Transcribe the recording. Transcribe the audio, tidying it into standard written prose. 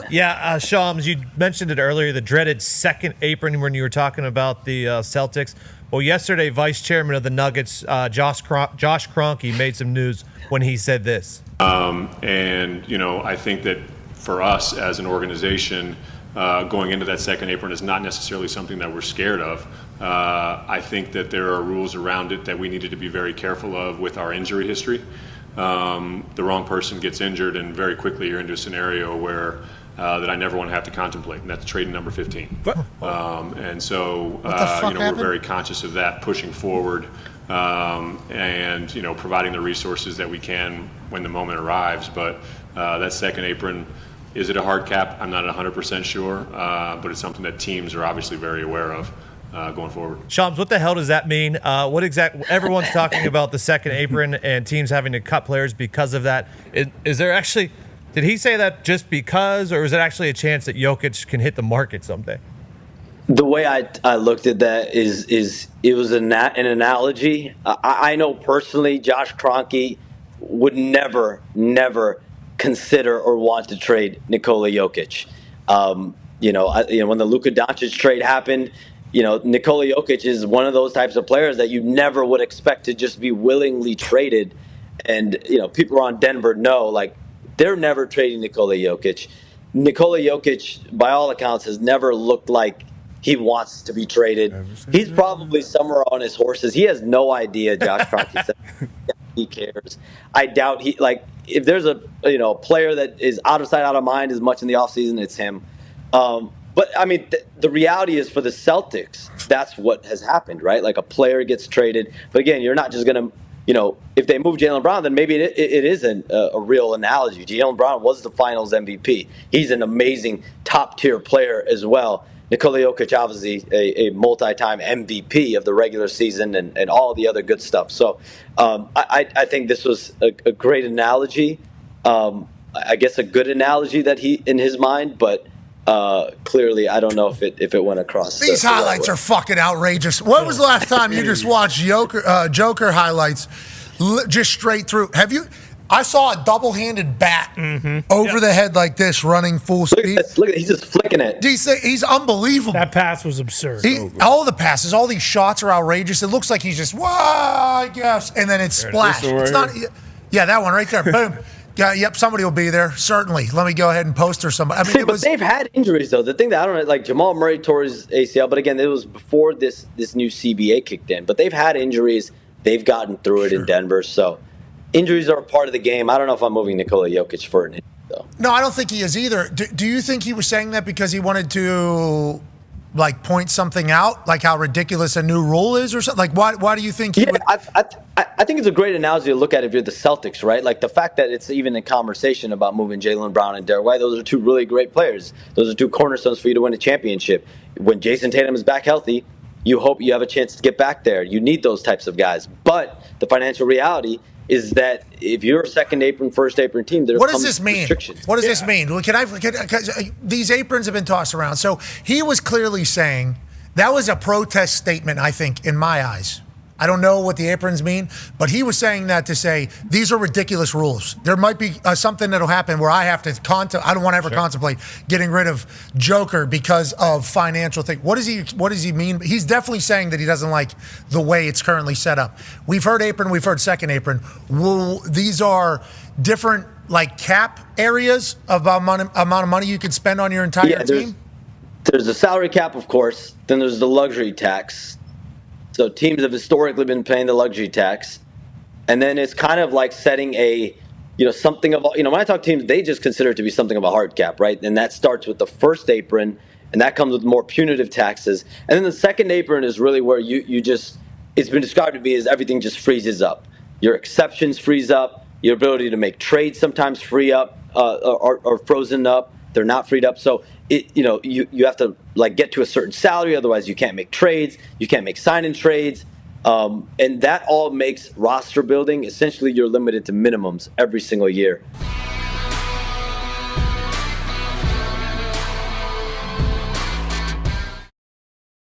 Yeah, Shams, you mentioned it earlier, the dreaded second apron when you were talking about the Celtics. Well, yesterday, Vice Chairman of the Nuggets, Josh Kroenke, made some news when he said this. I think that for us as an organization, going into that second apron is not necessarily something that we're scared of. I think that there are rules around it that we needed to be very careful of with our injury history. The wrong person gets injured, and very quickly you're into a scenario where that I never want to have to contemplate, and that's trade number 15. We're very conscious of that pushing forward, and providing the resources that we can when the moment arrives. But that second apron, is it a hard cap? I'm not 100% sure, but it's something that teams are obviously very aware of. Going forward. Shams, what the hell does that mean? Everyone's talking about the second apron and teams having to cut players because of that. Is there actually, did he say that just because, or is it actually a chance that Jokic can hit the market someday? The way I looked at that is it was an analogy. I know personally Josh Kroenke would never consider or want to trade Nikola Jokic. When the Luka Doncic trade happened, Nikola Jokic is one of those types of players that you never would expect to just be willingly traded. And, people around Denver know, they're never trading Nikola Jokic. Nikola Jokic, by all accounts, has never looked like he wants to be traded. He's probably somewhere on his horses. He has no idea, Josh Kroenke said. He cares. I doubt if there's a player that is out of sight, out of mind as much in the offseason, it's him. But, the reality is for the Celtics, that's what has happened, right? Like a player gets traded. But, again, you're not just going to, if they move Jaylen Brown, then maybe it isn't a real analogy. Jaylen Brown was the finals MVP. He's an amazing top-tier player as well. Nikola Jokic, obviously, a multi-time MVP of the regular season and all the other good stuff. So I think this was a great analogy. I guess a good analogy that he, in his mind, but clearly, I don't know if it went across. These highlights are fucking outrageous. When was the last time you just watched Joker highlights just straight through? Have you? I saw a double-handed bat over the head like this, running full speed. Look at he's just flicking it. He's unbelievable. That pass was absurd. All the passes, all these shots are outrageous. It looks like he's just, I guess, and then it's splashed. It's not. Yeah, that one right there. Boom. Yeah, yep, somebody will be there, certainly. Let me go ahead and poster somebody. But they've had injuries, though. The thing that I don't know, Jamal Murray tore his ACL, but again, it was before this new CBA kicked in. But they've had injuries. They've gotten through it in Denver. So injuries are a part of the game. I don't know if I'm moving Nikola Jokic for an injury, though. No, I don't think he is either. Do you think he was saying that because he wanted to point something out, like how ridiculous a new rule is or something? Why do you think he would? I think it's a great analogy to look at if you're the Celtics, right? The fact that it's even in conversation about moving Jaylen Brown and Derek White, those are two really great players. Those are two cornerstones for you to win a championship. When Jason Tatum is back healthy, you hope you have a chance to get back there. You need those types of guys. But the financial reality is that if you're a second apron, first apron team, what does this mean? What does this mean? These aprons have been tossed around. So he was clearly saying that was a protest statement, I think, in my eyes. I don't know what the aprons mean, but he was saying that to say these are ridiculous rules. There might be something that'll happen where I have to I don't want to ever contemplate getting rid of Joker because of financial thing. What does he mean? He's definitely saying that he doesn't like the way it's currently set up. We've heard apron, we've heard second apron. These are different cap areas of amount of money you could spend on your entire team. There's a salary cap, of course. Then there's the luxury tax. So teams have historically been paying the luxury tax. And then it's kind of like setting something of, when I talk teams, they just consider it to be something of a hard cap, right? And that starts with the first apron, and that comes with more punitive taxes. And then the second apron is really where you just, it's been described to me as everything just freezes up. Your exceptions freeze up. Your ability to make trades sometimes free up or frozen up. They're not freed up. So you have to get to a certain salary, otherwise you can't make trades, you can't make sign-in trades, and that all makes roster building. Essentially, you're limited to minimums every single year.